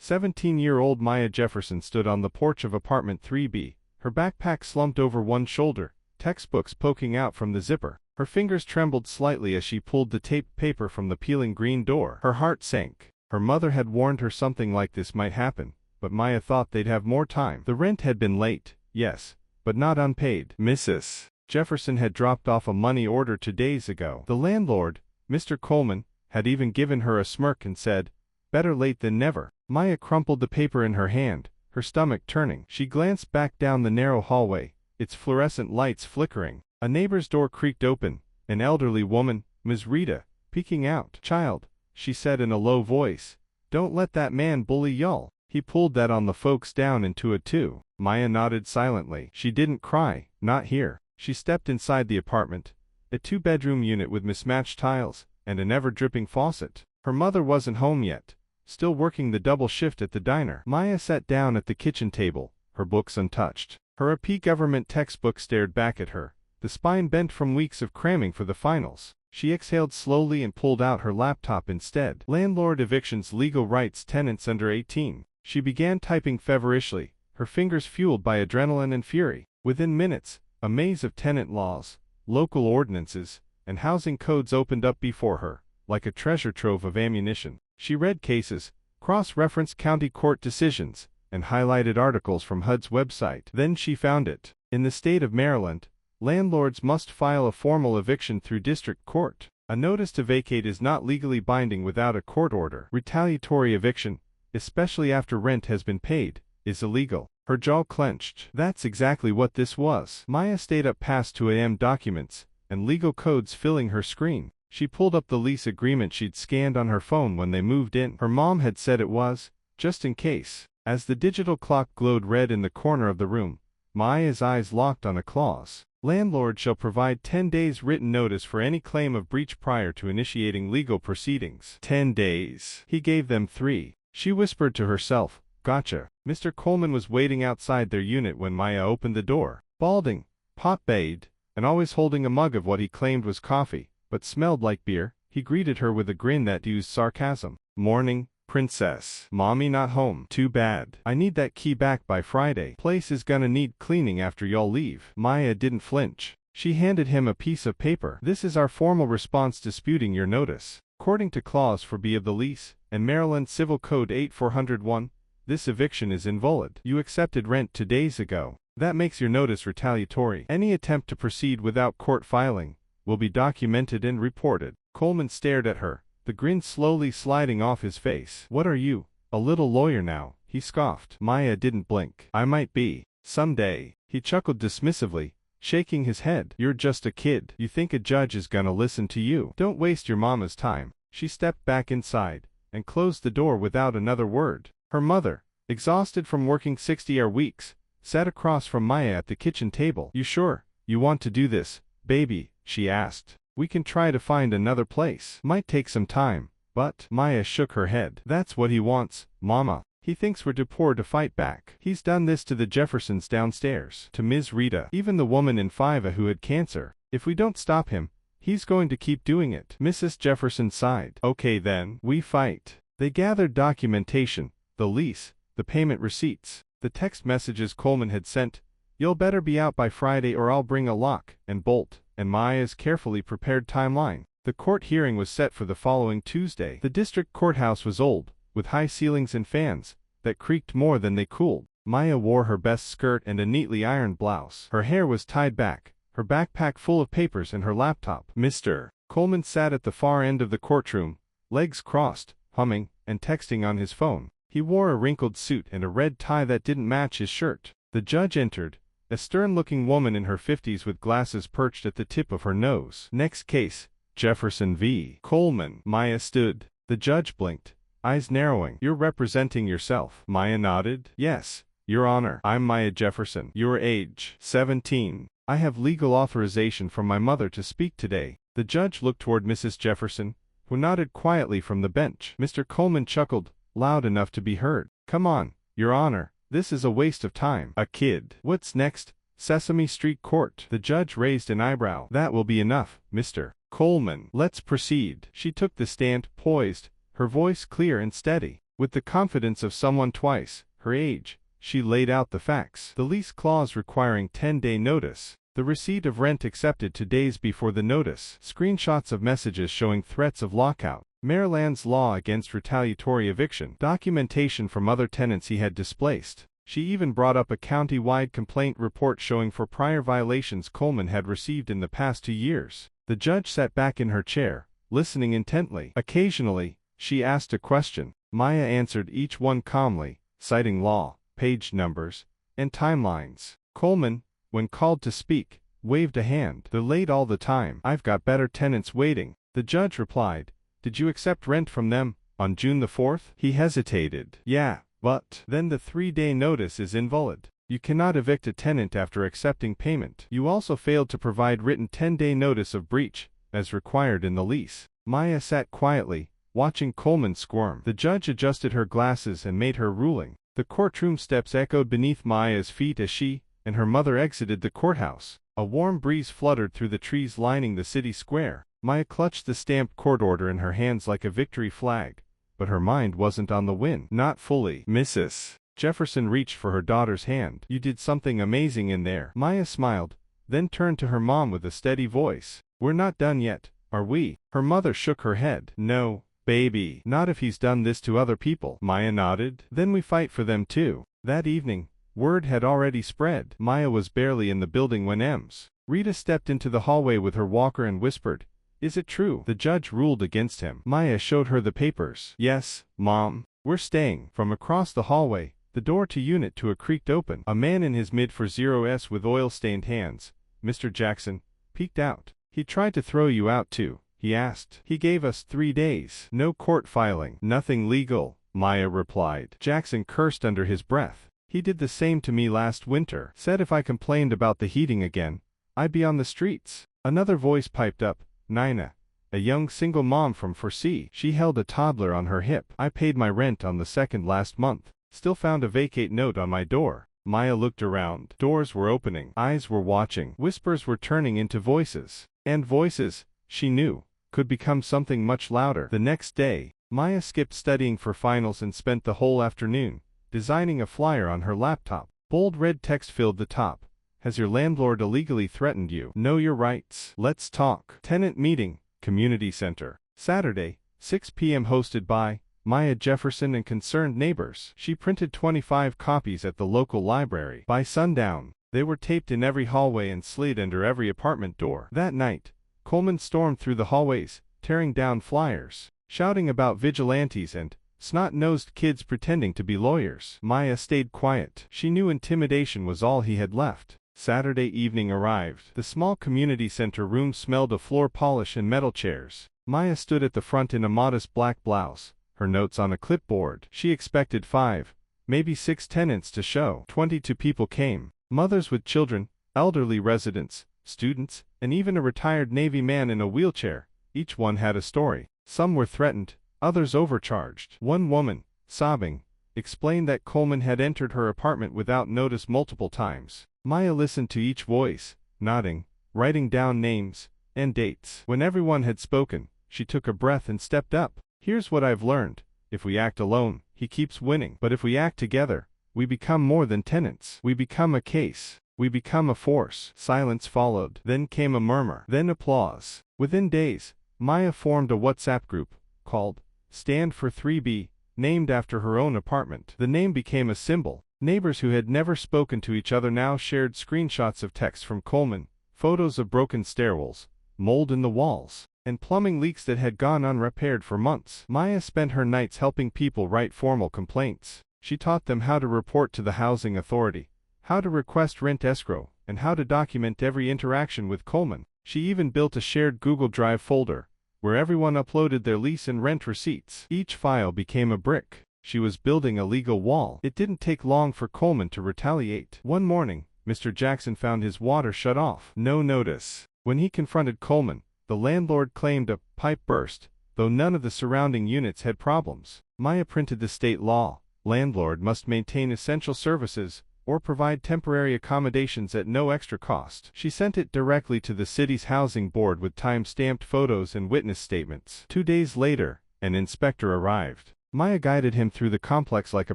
17-year-old Maya Jefferson stood on the porch of apartment 3B, her backpack slumped over one shoulder, textbooks poking out from the zipper. Her fingers trembled slightly as she pulled the taped paper from the peeling green door. Her heart sank. Her mother had warned her something like this might happen, but Maya thought they'd have more time. The rent had been late, yes, but not unpaid. Mrs. Jefferson had dropped off a money order 2 days ago. The landlord, Mr. Coleman, had even given her a smirk and said, "Better late than never." Maya crumpled the paper in her hand, her stomach turning. She glanced back down the narrow hallway, its fluorescent lights flickering. A neighbor's door creaked open, an elderly woman, Ms. Rita, peeking out. "Child," she said in a low voice, "don't let that man bully y'all. He pulled that on the folks down in 202. Maya nodded silently. She didn't cry, not here. She stepped inside the apartment, a 2-bedroom unit with mismatched tiles, and an ever-dripping faucet. Her mother wasn't home yet, still working the double shift at the diner. Maya sat down at the kitchen table, her books untouched. Her AP government textbook stared back at her, the spine bent from weeks of cramming for the finals. She exhaled slowly and pulled out her laptop instead. Landlord Eviction's Legal Rights Tenants Under 18. She began typing feverishly, her fingers fueled by adrenaline and fury. Within minutes, a maze of tenant laws, local ordinances, and housing codes opened up before her, like a treasure trove of ammunition. She read cases, cross-referenced county court decisions, and highlighted articles from HUD's website. Then she found it. In the state of Maryland, landlords must file a formal eviction through district court. A notice to vacate is not legally binding without a court order. Retaliatory eviction, especially after rent has been paid, is illegal. Her jaw clenched. That's exactly what this was. Maya stayed up past 2 a.m. documents and legal codes filling her screen. She pulled up the lease agreement she'd scanned on her phone when they moved in. Her mom had said it was, just in case. As the digital clock glowed red in the corner of the room, Maya's eyes locked on a clause. Landlord shall provide 10 days written notice for any claim of breach prior to initiating legal proceedings. 10 days. He gave them 3. She whispered to herself, "Gotcha." Mr. Coleman was waiting outside their unit when Maya opened the door. Balding, pot-bayed, and always holding a mug of what he claimed was coffee, but smelled like beer, he greeted her with a grin that oozed sarcasm. "Morning, princess. Mommy not home. Too bad. I need that key back by Friday. Place is gonna need cleaning after y'all leave." Maya didn't flinch. She handed him a piece of paper. "This is our formal response disputing your notice. According to Clause 4B of the lease, and Maryland Civil Code 8401, this eviction is invalid. You accepted rent 2 days ago. That makes your notice retaliatory. Any attempt to proceed without court filing will be documented and reported." Coleman stared at her, the grin slowly sliding off his face. "What are you, a little lawyer now?" he scoffed. Maya didn't blink. "I might be, someday." He chuckled dismissively, shaking his head. "You're just a kid. You think a judge is gonna listen to you? Don't waste your mama's time." She stepped back inside and closed the door without another word. Her mother, exhausted from working 60-hour weeks, sat across from Maya at the kitchen table. "You sure you want to do this, baby?" she asked. "We can try to find another place. Might take some time, but..." Maya shook her head. "That's what he wants, Mama. He thinks we're too poor to fight back. He's done this to the Jeffersons downstairs, to Ms. Rita, even the woman in 5A who had cancer. If we don't stop him, he's going to keep doing it." Mrs. Jefferson sighed. "Okay then, we fight." They gathered documentation, the lease, the payment receipts, the text messages Coleman had sent. "You'll better be out by Friday or I'll bring a lock and bolt," and Maya's carefully prepared timeline. The court hearing was set for the following Tuesday. The district courthouse was old, with high ceilings and fans that creaked more than they cooled. Maya wore her best skirt and a neatly ironed blouse. Her hair was tied back, her backpack full of papers and her laptop. Mr. Coleman sat at the far end of the courtroom, legs crossed, humming, and texting on his phone. He wore a wrinkled suit and a red tie that didn't match his shirt. The judge entered, a stern-looking woman in her 50s with glasses perched at the tip of her nose. "Next case, Jefferson v. Coleman." Maya stood. The judge blinked, eyes narrowing. "You're representing yourself?" Maya nodded. "Yes, Your Honor. I'm Maya Jefferson. Your age?" 17. "I have legal authorization from my mother to speak today." The judge looked toward Mrs. Jefferson, who nodded quietly from the bench. Mr. Coleman chuckled, loud enough to be heard. "Come on, Your Honor. This is a waste of time." "A kid. What's next? Sesame Street Court." The judge raised an eyebrow. "That will be enough, Mr. Coleman. Let's proceed." She took the stand, poised, her voice clear and steady. With the confidence of someone twice her age, she laid out the facts. The lease clause requiring 10-day notice. The receipt of rent accepted 2 days before the notice. Screenshots of messages showing threats of lockout. Maryland's law against retaliatory eviction. Documentation from other tenants he had displaced. She even brought up a county-wide complaint report showing for prior violations Coleman had received in the past 2 years. The judge sat back in her chair, listening intently. Occasionally, she asked a question. Maya answered each one calmly, citing law, page numbers, and timelines. Coleman, when called to speak, waved a hand. They're late all the time. I've got better tenants waiting. The judge replied, did you accept rent from them on June the 4th? He hesitated. Yeah, but then the 3-day notice is invalid. You cannot evict a tenant after accepting payment. You also failed to provide written 10-day notice of breach, as required in the lease. Maya sat quietly, watching Coleman squirm. The judge adjusted her glasses and made her ruling. The courtroom steps echoed beneath Maya's feet as she and her mother exited the courthouse. A warm breeze fluttered through the trees lining the city square. Maya clutched the stamped court order in her hands like a victory flag, but her mind wasn't on the win. Not fully. Mrs. Jefferson reached for her daughter's hand. You did something amazing in there. Maya smiled, then turned to her mom with a steady voice. We're not done yet, are we? Her mother shook her head. No, baby. Not if he's done this to other people. Maya nodded. Then we fight for them too. That evening, word had already spread. Maya was barely in the building when Rita stepped into the hallway with her walker and whispered, is it true? The judge ruled against him. Maya showed her the papers. Yes, Mom. We're staying. From across the hallway, the door to Unit 2 creaked open. A man in his mid-40s with oil-stained hands, Mr. Jackson, peeked out. He tried to throw you out too, he asked. He gave us 3 days. No court filing. Nothing legal, Maya replied. Jackson cursed under his breath. He did the same to me last winter. Said if I complained about the heating again, I'd be on the streets. Another voice piped up. Nina, a young single mom from Forsee. She held a toddler on her hip. I paid my rent on the 2nd last month. Still found a vacate note on my door. Maya looked around. Doors were opening. Eyes were watching. Whispers were turning into voices. And voices, she knew, could become something much louder. The next day, Maya skipped studying for finals and spent the whole afternoon designing a flyer on her laptop. Bold red text filled the top. Has your landlord illegally threatened you? Know your rights. Let's talk. Tenant meeting, community center. Saturday, 6 p.m. hosted by Maya Jefferson and concerned neighbors. She printed 25 copies at the local library. By sundown, they were taped in every hallway and slid under every apartment door. That night, Coleman stormed through the hallways, tearing down flyers, shouting about vigilantes and snot-nosed kids pretending to be lawyers. Maya stayed quiet. She knew intimidation was all he had left. Saturday evening arrived. The small community center room smelled of floor polish and metal chairs. Maya stood at the front in a modest black blouse, her notes on a clipboard. She expected 5, maybe 6 tenants to show. 22 people came. Mothers with children, elderly residents, students, and even a retired Navy man in a wheelchair. Each one had a story. Some were threatened, others overcharged. One woman, sobbing, explained that Coleman had entered her apartment without notice multiple times. Maya listened to each voice, nodding, writing down names and dates. When everyone had spoken, she took a breath and stepped up. Here's what I've learned. If we act alone, he keeps winning. But if we act together, we become more than tenants. We become a case. We become a force. Silence followed. Then came a murmur. Then applause. Within days, Maya formed a WhatsApp group, called Stand for 3B, named after her own apartment. The name became a symbol. Neighbors who had never spoken to each other now shared screenshots of texts from Coleman, photos of broken stairwells, mold in the walls, and plumbing leaks that had gone unrepaired for months. Maya spent her nights helping people write formal complaints. She taught them how to report to the housing authority, how to request rent escrow, and how to document every interaction with Coleman. She even built a shared Google Drive folder, where everyone uploaded their lease and rent receipts. Each file became a brick. She was building a legal wall. It didn't take long for Coleman to retaliate. One morning, Mr. Jackson found his water shut off. No notice. When he confronted Coleman, the landlord claimed a pipe burst, though none of the surrounding units had problems. Maya printed the state law. Landlord must maintain essential services or provide temporary accommodations at no extra cost. She sent it directly to the city's housing board with time-stamped photos and witness statements. 2 days later, an inspector arrived. Maya guided him through the complex like a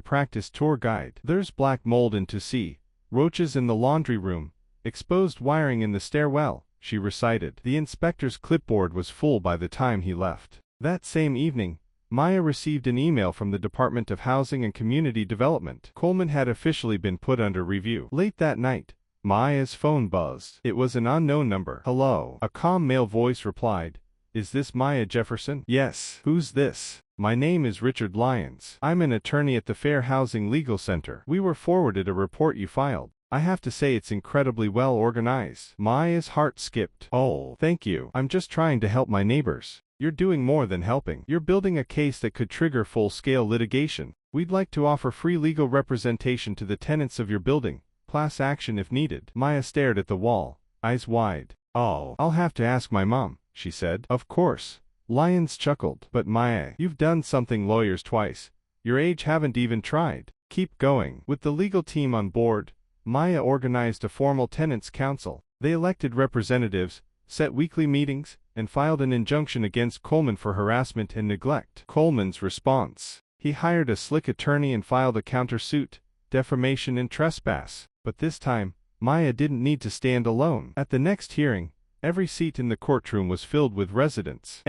practice tour guide. There's black mold in to see, roaches in the laundry room, exposed wiring in the stairwell, she recited. The inspector's clipboard was full by the time he left. That same evening, Maya received an email from the Department of Housing and Community Development. Coleman had officially been put under review. Late that night, Maya's phone buzzed. It was an unknown number. "Hello," a calm male voice replied. "Is this Maya Jefferson?" "Yes." "Who's this?" "My name is Richard Lyons. I'm an attorney at the Fair Housing Legal Center. We were forwarded a report you filed. I have to say it's incredibly well organized." Maya's heart skipped. "Oh, thank you. I'm just trying to help my neighbors." "You're doing more than helping. You're building a case that could trigger full-scale litigation. We'd like to offer free legal representation to the tenants of your building, class action if needed." Maya stared at the wall, eyes wide. "Oh, I'll have to ask my mom," she said. "Of course." Lyons chuckled. "But Maya, you've done something lawyers twice your age haven't even tried. Keep going." With the legal team on board, Maya organized a formal tenants' council. They elected representatives, set weekly meetings, and filed an injunction against Coleman for harassment and neglect. Coleman's response: he hired a slick attorney and filed a countersuit, defamation and trespass. But this time, Maya didn't need to stand alone. At the next hearing, every seat in the courtroom was filled with residents.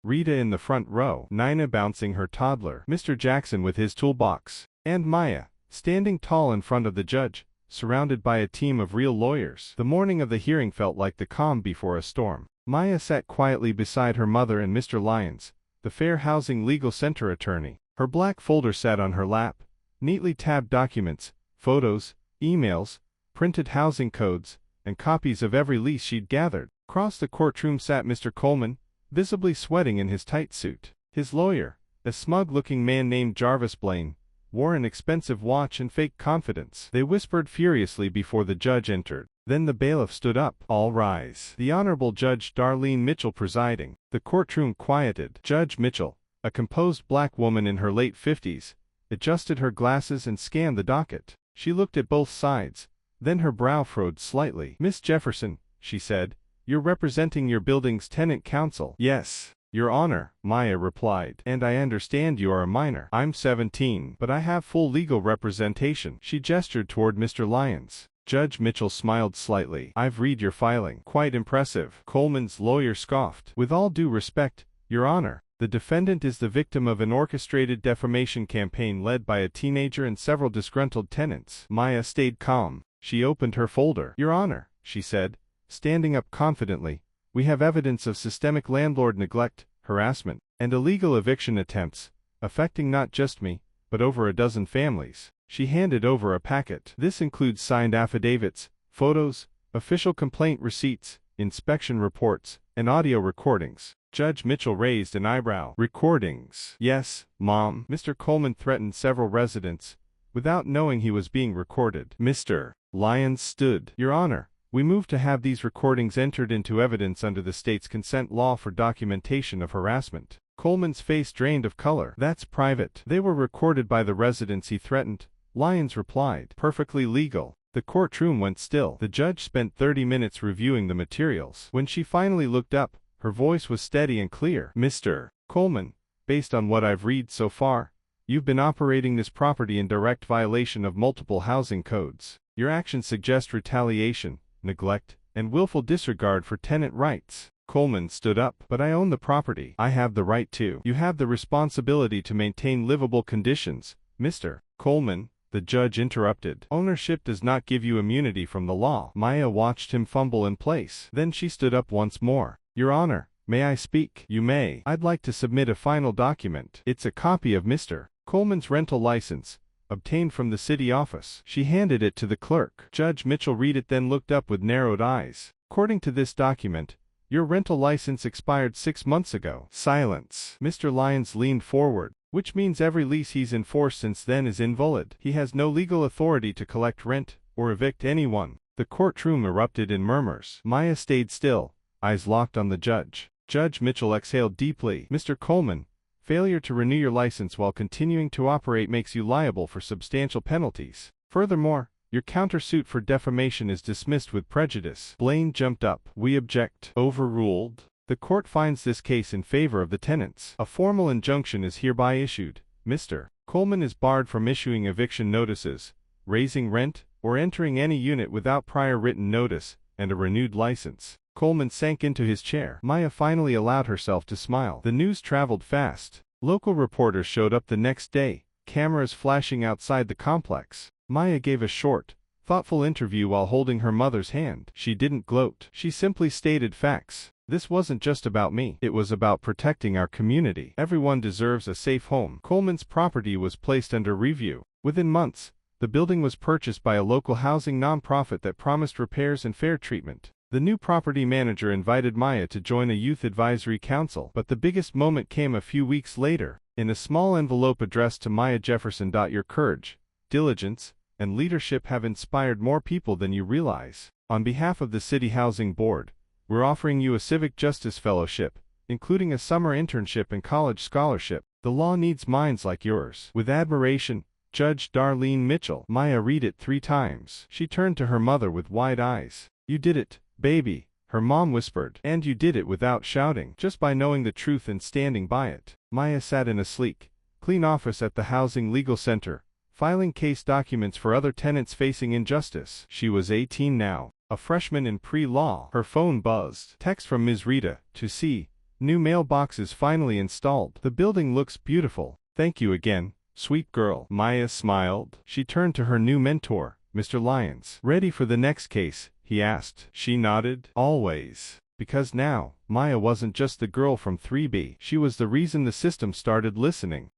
Rita in the front row, Nina bouncing her toddler, Mr. Jackson with his toolbox, and Maya, standing tall in front of the judge, surrounded by a team of real lawyers. The morning of the hearing felt like the calm before a storm. Maya sat quietly beside her mother and Mr. Lyons, the Fair Housing Legal Center attorney. Her black folder sat on her lap, neatly tabbed documents, photos, emails, printed housing codes, and copies of every lease she'd gathered. Across the courtroom sat Mr. Coleman, visibly sweating in his tight suit. His lawyer, a smug-looking man named Jarvis Blaine, wore an expensive watch and fake confidence. They whispered furiously before the judge entered. Then the bailiff stood up. "All rise." The Honorable Judge Darlene Mitchell presiding. The courtroom quieted. Judge Mitchell, a composed black woman in her late 50s, adjusted her glasses and scanned the docket. She looked at both sides, then her brow furrowed slightly. "Miss Jefferson," she said, "you're representing your building's tenant council." "Yes, Your Honor," Maya replied. "And I understand you are a minor." "I'm 17, but I have full legal representation." She gestured toward Mr. Lyons. Judge Mitchell smiled slightly. "I've read your filing. Quite impressive." Coleman's lawyer scoffed. "With all due respect, Your Honor, the defendant is the victim of an orchestrated defamation campaign led by a teenager and several disgruntled tenants." Maya stayed calm. She opened her folder. "Your Honor," she said, standing up confidently, "we have evidence of systemic landlord neglect, harassment, and illegal eviction attempts, affecting not just me, but over a dozen families." She handed over a packet. "This includes signed affidavits, photos, official complaint receipts, inspection reports, and audio recordings." Judge Mitchell raised an eyebrow. "Recordings?" "Yes, Mom." Mr. Coleman threatened several residents, without knowing he was being recorded. Mr. Lyons stood. "Your Honor, we move to have these recordings entered into evidence under the state's consent law for documentation of harassment." Coleman's face drained of color. "That's private." "They were recorded by the residents he threatened," Lyons replied. "Perfectly legal." The courtroom went still. The judge spent 30 minutes reviewing the materials. When she finally looked up, her voice was steady and clear. "Mr. Coleman, based on what I've read so far, you've been operating this property in direct violation of multiple housing codes. Your actions suggest retaliation, neglect, and willful disregard for tenant rights." Coleman stood up. "But I own the property. I have the right to." "You have the responsibility to maintain livable conditions, Mr. Coleman," the judge interrupted. "Ownership does not give you immunity from the law." Maya watched him fumble in place. Then she stood up once more. "Your Honor, may I speak?" "You may. I'd like to submit a final document. It's a copy of Mr. Coleman's rental license, obtained from the city office." She handed it to the clerk. Judge Mitchell read it, then looked up with narrowed eyes. "According to this document, your rental license expired 6 months ago." Silence. Mr. Lyons leaned forward. "Which means every lease he's enforced since then is invalid. He has no legal authority to collect rent or evict anyone." The courtroom erupted in murmurs. Maya stayed still, eyes locked on the judge. Judge Mitchell exhaled deeply. "Mr. Coleman, failure to renew your license while continuing to operate makes you liable for substantial penalties. Furthermore, your countersuit for defamation is dismissed with prejudice." Blaine jumped up. "We object." "Overruled." The court finds this case in favor of the tenants. A formal injunction is hereby issued. Mr. Coleman is barred from issuing eviction notices, raising rent, or entering any unit without prior written notice and a renewed license. Coleman sank into his chair. Maya finally allowed herself to smile. The news traveled fast. Local reporters showed up the next day, cameras flashing outside the complex. Maya gave a short, thoughtful interview while holding her mother's hand. She didn't gloat. She simply stated facts. This wasn't just about me. It was about protecting our community. Everyone deserves a safe home. Coleman's property was placed under review. Within months, the building was purchased by a local housing nonprofit that promised repairs and fair treatment. The new property manager invited Maya to join a youth advisory council. But the biggest moment came a few weeks later. In a small envelope addressed to Maya Jefferson. Your courage, diligence, and leadership have inspired more people than you realize. On behalf of the City Housing Board, we're offering you a Civic Justice Fellowship, including a summer internship and college scholarship. The law needs minds like yours. With admiration, Judge Darlene Mitchell. Maya read it 3 times. She turned to her mother with wide eyes. You did it, baby, her mom whispered. And you did it without shouting, just by knowing the truth and standing by it. Maya sat in a sleek, clean office at the Housing Legal Center, filing case documents for other tenants facing injustice. She was 18 now, a freshman in pre-law. Her phone buzzed. Text from Ms. Rita, to see, new mailbox is finally installed. The building looks beautiful. Thank you again, sweet girl. Maya smiled. She turned to her new mentor, Mr. Lyons. Ready for the next case? He asked. She nodded. Always. Because now, Maya wasn't just the girl from 3B. She was the reason the system started listening.